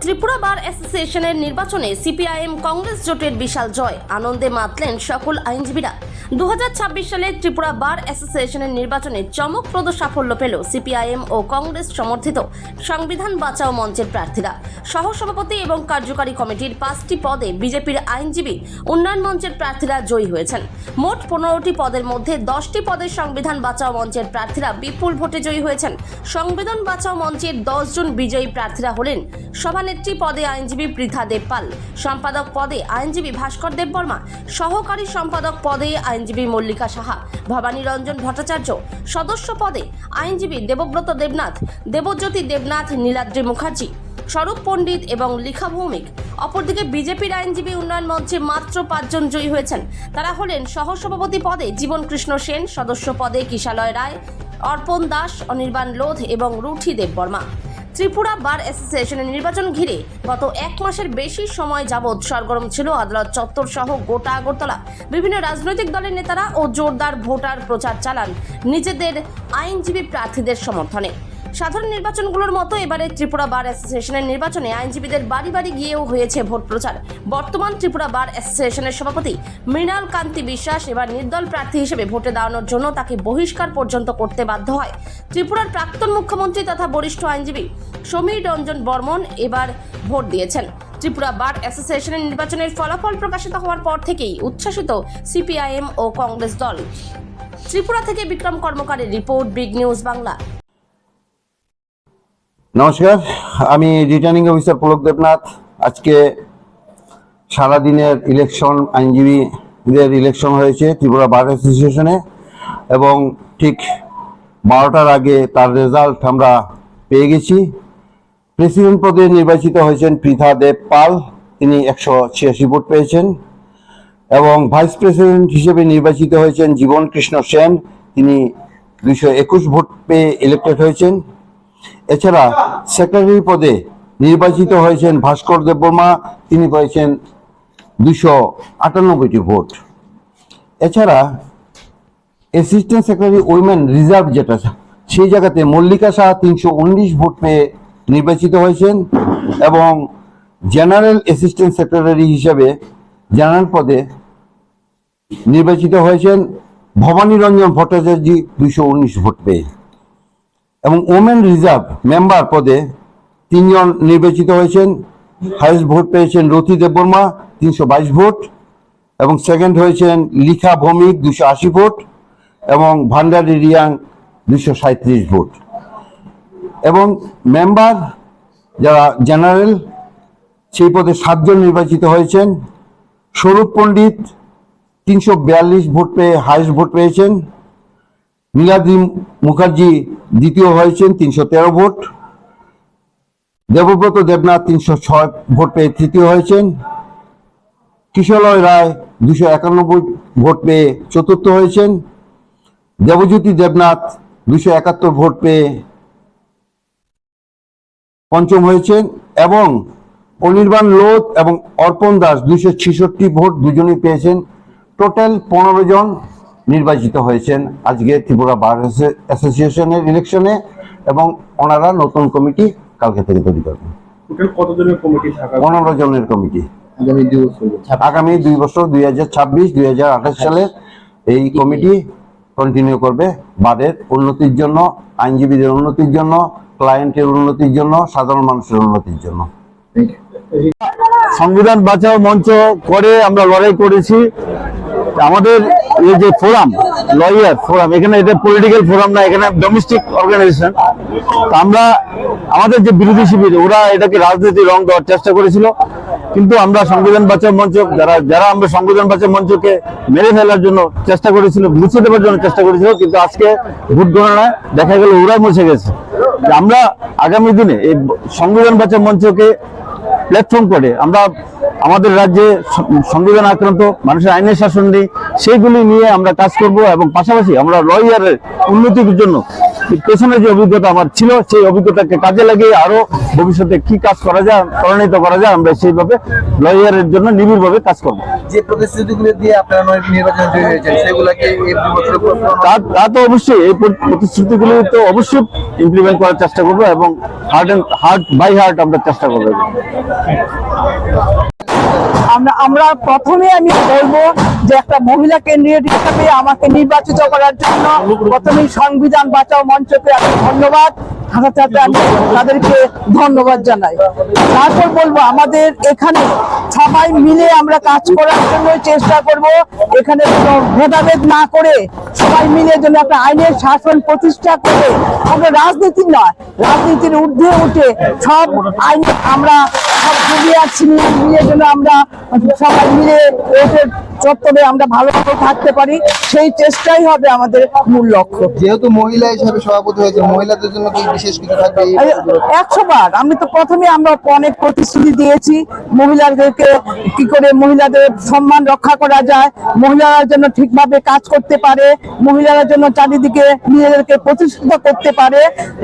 ত্রিপুরা বার অ্যাসোসিয়েশনের নির্বাচনে সিপিআইএম কংগ্রেস জোটের বিশাল জয়, আনন্দে মাতলেন সকল আইনজীবীরা। 2026 সালে ত্রিপুরা বার অ্যাসোসিয়েশনের নির্বাচনে চমকপ্রদ সাফল্য পেল সিপিআইএম ও কংগ্রেস সমর্থিত সংবিধান বাঁচাও মঞ্চের প্রার্থীরা। সহসভাপতি এবং কার্যকারী কমিটির 5টি পদে বিজেপির আইনজীবী উন্নয়ন মঞ্চের প্রার্থীরা জয়ী হয়েছেন। মোট 15টি পদের মধ্যে 10টি পদে সংবিধান বাঁচাও মঞ্চের প্রার্থীরা বিপুল ভোটে জয়ী হয়েছেন। সংবিধান বাঁচাও মঞ্চের 10 জন বিজয়ী প্রার্থীরা হলেন সভানেত্রী পদে আইনজীবী পৃথা দেবপাল, সম্পাদক পদে আইনজীবী ভাস্কর দেববর্মা, সহকারী সম্পাদক পদে আইনজীবী মল্লিকা সাহা, ভবানী রঞ্জন ভট্টাচার্য, সদস্য পদে আইনজীবী দেবব্রত দেবনাথ, দেবজ্যোতি দেবনাথ, নীলাদ্রি মুখার্জি, স্বরূপ পণ্ডিত এবং লিখা ভৌমিক। অপরদিকে বিজেপির আইনজীবী উন্নয়ন মঞ্চে মাত্র 5 জন জয়ী হয়েছেন। তারা হলেন সহসভাপতি পদে জীবন কৃষ্ণ সেন, সদস্য পদে কিশালয় রায়, অর্পণ দাস, অনির্বাণ লোধ এবং রুঠি দেববর্মা। ত্রিপুরা বার অ্যাসোসিয়েশনের নির্বাচন ঘিরে গত 1 মাসের বেশি সময় যাবৎ সরগরম ছিল আদালত চত্বর সহ গোটা আগরতলা। বিভিন্ন রাজনৈতিক দলের নেতারা ও জোরদার ভোটার প্রচার চালান নিজেদের আইনজীবী প্রার্থীদের সমর্থনে। সাধারণ নির্বাচনগুলোর মতো এবারে ত্রিপুরা বার অ্যাসোসিয়েশনের নির্বাচনে আইনজীবীদের বাড়ি বাড়ি গিয়েও হয়েছে ভোট প্রচার। বর্তমান ত্রিপুরা বার অ্যাসোসিয়েশনের সভাপতি মৃণাল কান্তি বিশ্বাস এবার নির্দল প্রার্থী হিসেবে ভোটে দাঁড়ানোর জন্য তাকে বহিষ্কার পর্যন্ত করতে বাধ্য হয়। ত্রিপুরার প্রাক্তন মুখ্যমন্ত্রী তথা বরিষ্ঠ আইনজীবী সমীর রঞ্জন বর্মন এবার ভোট দিয়েছেন। ত্রিপুরা বার অ্যাসোসিয়েশনের নির্বাচনের ফলাফল প্রকাশিত হওয়ার পর থেকেই উচ্ছ্বাসিত সিপিআইএম ও কংগ্রেস দল। ত্রিপুরা থেকে বিক্রম কর্মকারের রিপোর্ট, বিগ নিউজ বাংলা। নমস্কার, আমি রিটার্নিং অফিসার পুলক দেবনাথ। আজকে সারাদিনের ইলেকশন, আইনজীবীদের ইলেকশন হয়েছে ত্রিপুরা বার অ্যাসোসিয়েশনে এবং ঠিক 12টার আগে তার রেজাল্ট আমরা পেয়ে গেছি। প্রেসিডেন্ট পদে নির্বাচিত হয়েছেন পৃথা দেবপাল, তিনি 186 ভোট পেয়েছেন এবং ভাইস প্রেসিডেন্ট হিসেবে নির্বাচিত হয়েছেন জীবন কৃষ্ণ সেন, তিনি 221 ভোট পেয়ে ইলেক্টেড হয়েছেন। এছাড়া সেক্রেটারি পদে নির্বাচিত হয়েছেন ভাস্কর দেববর্মা, তিনি পেয়েছেন 298টি ভোট। এছাড়া অ্যাসিস্ট্যান্ট সেক্রেটারি উইমেন রিজার্ভ যেটা, সেই জায়গাতে মল্লিকা সাহা 319 ভোট পেয়ে নির্বাচিত হয়েছেন এবং জেনারেল অ্যাসিস্ট্যান্ট সেক্রেটারি হিসেবে জেনারেল পদে নির্বাচিত হয়েছেন ভবানী রঞ্জন ভট্টাচার্য 219 ভোট পেয়ে এবং ওমেন রিজার্ভ মেম্বার পদে 3 জন নির্বাচিত হয়েছেন। হাইয়েস্ট ভোট পেয়েছেন রুঠি দেববর্মা 322 ভোট এবং সেকেন্ড হয়েছেন লিখা ভৌমিক 280 ভোট এবং ভান্ডারি রিয়াং 237 ভোট এবং মেম্বার যারা জেনারেল সেই পদে 7 জন নির্বাচিত হয়েছেন। স্বরূপ পণ্ডিত 342 ভোট পেয়ে হাইয়েস্ট ভোট পেয়েছেন। নীলাদ্রি মুখার্জি দ্বিতীয় হয়েছেন 313 ভোট। দেবব্রত দেবনাথ 306 ভোট পেয়ে তৃতীয় হয়েছেন। কিশোরয় রায় 291 ভোট পেয়ে চতুর্থ হয়েছেন। দেবজ্যোতি দেবনাথ 271 ভোট পেয়ে পঞ্চম হয়েছেন এবং অনির্বাণ লোধ এবং অর্পণ দাস 266 ভোট দুজনেই পেয়েছেন। টোটাল 15 জন নির্বাচিত হয়েছেন আজকে ত্রিপুরা বার অ্যাসোসিয়েশনের ইলেকশনে এবং ওনারা নতুন কমিটি কালকে থেকে তৈরি করবেন। কতজনের কমিটি থাকবে? 15 জনের কমিটি আগামী 2 বছর 2026-2028 সালে এই কমিটি কন্টিনিউ করবে বারের উন্নতির জন্য, আইনজীবীদের উন্নতির জন্য, ক্লায়েন্টের উন্নতির জন্য, সাধারণ মানুষের উন্নতির জন্য। সংবিধান বাঁচাও মঞ্চ করে আমরা লড়াই করেছি। আমাদের এই যে ফোরাম, লয়ার ফোরাম, এখানে এটা পলিটিক্যাল ফোরাম না, এখানে ডোমেস্টিক অর্গানাইজেশন। আমরা আমাদের যে বিরোধী শিবির ওরা এটাকে রাজনীতি রং দেওয়ার চেষ্টা করেছিল, কিন্তু আমরা সংবিধান বাঁচাও মঞ্চ যারা আমরা সংবিধান বাঁচাও মঞ্চকে মেরে ফেলার জন্য চেষ্টা করেছিল, মুছে দেওয়ার জন্য চেষ্টা করেছিল, কিন্তু আজকে ভোট গণনায় দেখা গেল ওরা মুছে গেছে। আমরা আগামী দিনে এই সংবিধান বাঁচাও মঞ্চকে প্ল্যাটফর্ম করে আমরা আমাদের রাজ্যে সংবিধান আক্রান্ত, মানুষের আইনের শাসন নেই, সেইগুলি নিয়ে আমরা কাজ করব এবং পাশাপাশি আমরা লয়ারের উন্নতির জন্য পেছনে যে অভিজ্ঞতা আমার ছিল সেই অভিজ্ঞতাকে কাজে লাগিয়ে আরো ভবিষ্যতে কি কাজ করা যায়, ত্বরান্বিত করা যায়, আমরা সেইভাবে লয়ারের জন্য নিবিড়ভাবে কাজ করব। যে প্রতিশ্রুতিগুলো দিয়ে আপনারা নির্বাচনে জয়ী হয়েছেন সেগুলোকে এই বছরে তা তো অবশ্যই এই প্রতিশ্রুতিগুলি তো অবশ্যই ইমপ্লিমেন্ট করার চেষ্টা করবো এবং হার্ট বাই হার্ট আমরা চেষ্টা করবো। আমরা প্রথমে আমি বলবো যে একটা মহিলা ক্যান্ডিডেট হিসেবে আমাকে নির্বাচিত করার জন্য প্রথমেই সংবিধান বাঁচাও মঞ্চকে আমি ধন্যবাদ, সাথে সাথে আমি তাদেরকে ধন্যবাদ জানাই। তারপর বলবো আমাদের এখানে সবাই মিলে আমরা কাজ করার জন্য চেষ্টা করব, এখানে কোনো ভেদাভেদ না করে সবাই মিলে যেন একটা আইনের শাসন প্রতিষ্ঠা করে আমরা রাজনীতি নয়, রাজনীতির ঊর্ধ্বে উঠে সব আইন আমরা সব জুনিয়র সিনিয়র মিলে যেন আমরা সবাই মিলে ওটের চত্বরে আমরা ভালোভাবে থাকতে পারি, সেই চেষ্টাই হবে আমাদের মূল লক্ষ্য। যেহেতু মহিলা হিসেবে সভাপতি হয়েছে, মহিলাদের জন্য কি বিশেষ কিছু থাকবে? 100 বার আমি তো প্রথমে আমরা অনেক প্রতিশ্রুতি দিয়েছি মহিলাদেরকে কি করে মহিলাদের সম্মান রক্ষা করা যায়, মহিলারা যেন ঠিকভাবে কাজ করতে পারে, মহিলারা যেন চারিদিকে নিজেদেরকে প্রতিষ্ঠিত করতে পারে,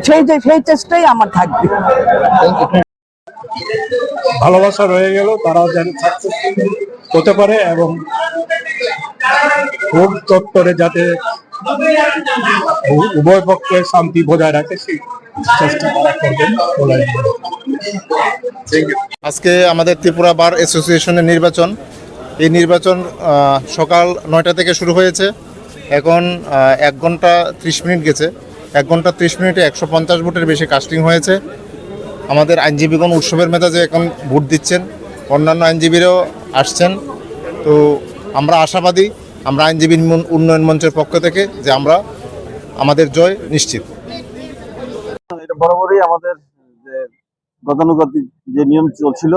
সেই চেষ্টাই আমার থাকবে। ভালোবাসা রয়ে গেল, তারা যেন সাকসেসফুল হতে পারে এবং ভোট চত্বরে যাতে উভয় পক্ষে শান্তি বজায় রাখে সেই চেষ্টা তারা করবেন বলে। আজকে আমাদের ত্রিপুরা বার অ্যাসোসিয়েশনের নির্বাচন, এই নির্বাচন সকাল 9টা থেকে শুরু হয়েছে। এখন 1 ঘন্টা 30 মিনিট গেছে। 1 ঘন্টা 30 মিনিটে 150 ভোটের বেশি কাস্টিং হয়েছে। আমাদের আইনজীবীগণ উৎসবের মেজাজে এখন ভোট দিচ্ছেন, অন্যান্য আইনজীবীরাও আসছেন। তো আমরা আশাবাদী, আমরা আইনজীবী উন্নয়ন মঞ্চের পক্ষ থেকে, যে আমাদের জয় নিশ্চিত। এটা বরাবরই আমাদের যে গতানুগতিক যে নিয়ম চলছিল,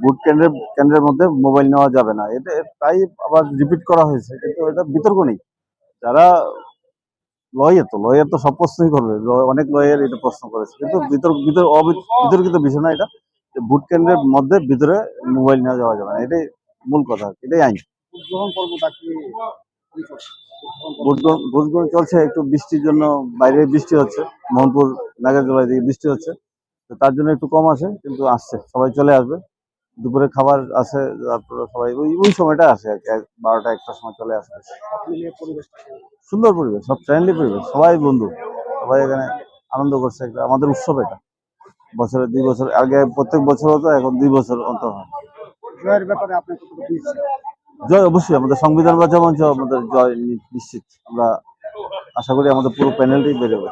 ভোট কেন্দ্রের মধ্যে মোবাইল নেওয়া যাবে না, এটা তাই আবার রিপিট করা হয়েছে, কিন্তু এটা বিতর্ক নেই। যারা লয়ার তো সব প্রশ্নই করবে, অনেক লয়ার এটা প্রশ্ন করেছে, কিন্তু বিতর্কিত বিষয় না এটা। ভোট কেন্দ্রের মধ্যে ভিতরে মোবাইল নেওয়া যাওয়া যাবে না, এটাই মূল কথা, এটাই আইন। ভোট গ্রহণ চলছে, একটু বৃষ্টির জন্য বাইরে বৃষ্টি হচ্ছে, মোহনপুর নাগেরজোড়ায় দিকে বৃষ্টি হচ্ছে, তো তার জন্য একটু কম আসে, কিন্তু আসছে, সবাই চলে আসবে। দুপুরে খাবার আছে, তারপরে সবাই ওই সময়টা আসে আর কি, 12টা-1টার সময় চলে আসবে। সুন্দর পরিবেশ, সব ফ্রেন্ডলি পরিবেশ, সবাই বন্ধু, সবাই এখানে আনন্দ করছে। একটা আমাদের উৎসব, এটা বছরে 2 বছর আগে প্রত্যেক বছর হতো, এখন 2 বছর অন্তর হয়। জয় অবশ্যই, আমাদের সংবিধান বাঁচাও মঞ্চ আমাদের জয় নিশ্চিত। আমরা আশা করি আমাদের পুরো প্যানেলটাই বেরোবে।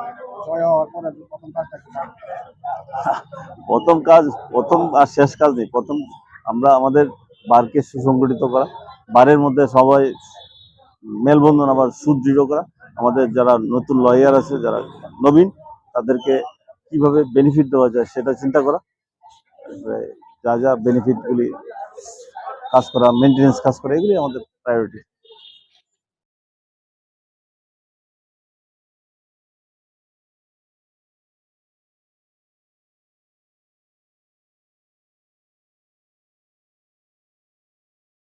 প্রথম আর শেষ কাজ নেই। প্রথম আমরা আমাদের বারকে সুসংগঠিত করা, বারের মধ্যে সবাই মেলবন্ধন আবার সুদৃঢ় করা, আমাদের যারা নতুন লয়ার আছে, যারা নবীন, তাদেরকে কিভাবে বেনিফিট দেওয়া যায় সেটা চিন্তা করা, যা বেনিফিটগুলি কাজ করা, মেনটেনেন্স কাজ করা, এগুলি আমাদের প্রায়োরিটি।